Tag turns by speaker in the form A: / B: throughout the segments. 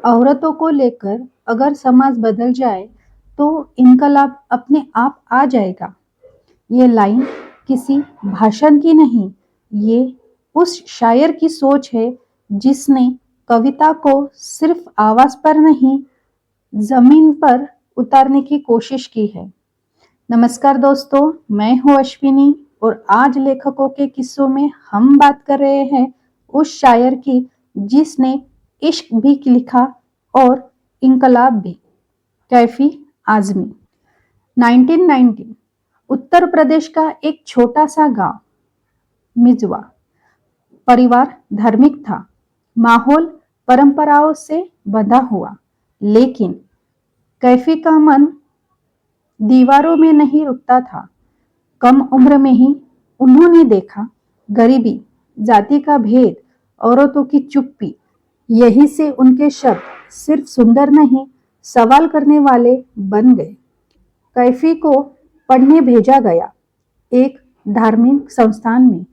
A: औरतों को लेकर अगर समाज बदल जाए तो इनकलाब अपने आप आ जाएगा। ये लाइन किसी भाषण की नहीं, ये उस शायर की सोच है जिसने कविता को सिर्फ आवाज पर नहीं, जमीन पर उतारने की कोशिश की है। नमस्कार दोस्तों, मैं हूँ अश्विनी और आज लेखकों के किस्सों में हम बात कर रहे हैं उस शायर की जिसने इश्क भी लिखा और इनकलाब भी, कैफी आजमी। 1919 उत्तर प्रदेश का एक छोटा सा गांव मिजवा। परिवार धार्मिक था, माहौल परंपराओं से बंधा हुआ, लेकिन कैफी का मन दीवारों में नहीं रुकता था। कम उम्र में ही उन्होंने देखा गरीबी, जाति का भेद, औरतों की चुप्पी। यही से उनके शब्द सिर्फ सुंदर नहीं, सवाल करने वाले बन गए। कैफी को पढ़ने भेजा गया एक धार्मिक संस्थान में,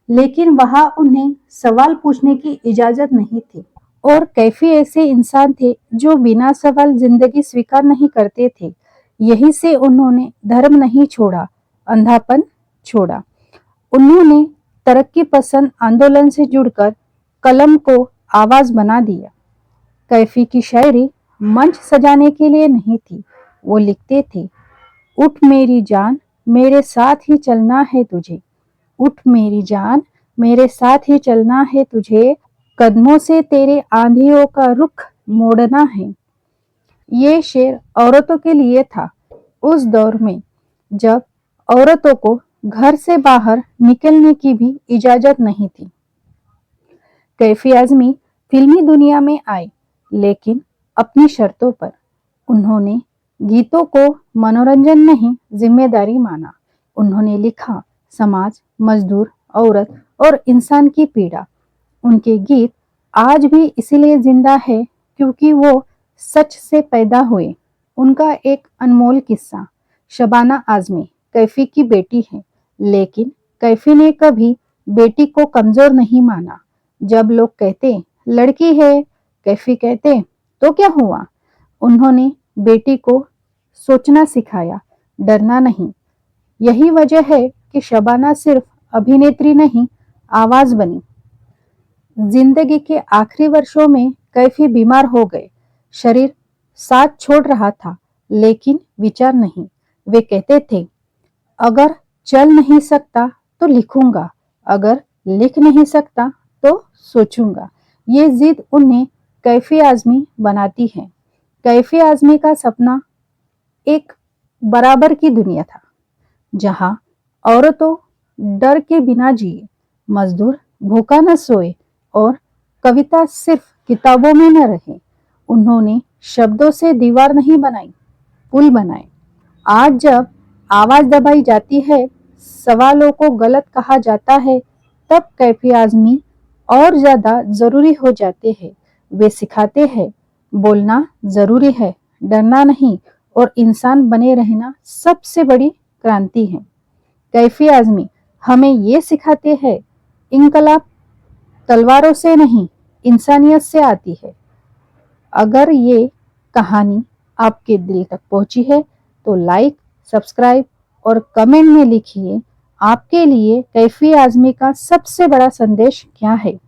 A: लेकिन वहां उन्हें सवाल पूछने की इजाजत नहीं थी। और कैफी ऐसे इंसान थे जो बिना सवाल जिंदगी स्वीकार नहीं करते थे। यही से उन्होंने धर्म नहीं छोड़ा, अंधापन छोड़ा। उन्होंने तरक्की पसंद आंदोलन से जुड़कर कलम को आवाज बना दिया। कैफी की शायरी मंच सजाने के लिए नहीं थी, वो लिखते थे, उठ मेरी जान मेरे साथ ही चलना है तुझे, उठ मेरी जान मेरे साथ ही चलना है तुझे, कदमों से तेरे आंधियों का रुख मोड़ना है। ये शेर औरतों के लिए था, उस दौर में जब औरतों को घर से बाहर निकलने की भी इजाजत नहीं थी। कैफी आजमी फिल्मी दुनिया में आए, लेकिन अपनी शर्तों पर। उन्होंने गीतों को मनोरंजन नहीं, जिम्मेदारी माना। उन्होंने लिखा समाज, मजदूर, औरत और इंसान की पीड़ा। उनके गीत आज भी इसलिए जिंदा है क्योंकि वो सच से पैदा हुए। उनका एक अनमोल किस्सा। शबाना आजमी कैफी की बेटी है, लेकिन कैफी ने कभी बेटी को कमजोर नहीं माना। जब लोग कहते लड़की है, कैफी कहते तो क्या हुआ। उन्होंने बेटी को सोचना सिखाया, डरना नहीं। यही वजह है कि शबाना सिर्फ अभिनेत्री नहीं, आवाज बनी। जिंदगी के आखिरी वर्षों में कैफी बीमार हो गए। शरीर साथ छोड़ रहा था, लेकिन विचार नहीं। वे कहते थे, अगर चल नहीं सकता तो लिखूंगा, अगर लिख नहीं सकता तो सोचूंगा। ये जिद उन्हें कैफी आजमी बनाती है। कैफी आजमी का सपना एक बराबर की दुनिया था, जहां औरतों डर के बिना जिए, मजदूर भूखा न सोए और कविता सिर्फ किताबों में न रहे। उन्होंने शब्दों से दीवार नहीं बनाई, पुल बनाए। आज जब आवाज दबाई जाती है, सवालों को गलत कहा जाता है, तब कैफी आजमी और ज्यादा जरूरी हो जाते हैं। वे सिखाते हैं बोलना जरूरी है, डरना नहीं, और इंसान बने रहना सबसे बड़ी क्रांति है। कैफी आजमी हमें ये सिखाते हैं, इनकलाब तलवारों से नहीं, इंसानियत से आती है। अगर ये कहानी आपके दिल तक पहुंची है तो लाइक, सब्सक्राइब और कमेंट में लिखिए, आपके लिए कैफी आजमी का सबसे बड़ा संदेश क्या है।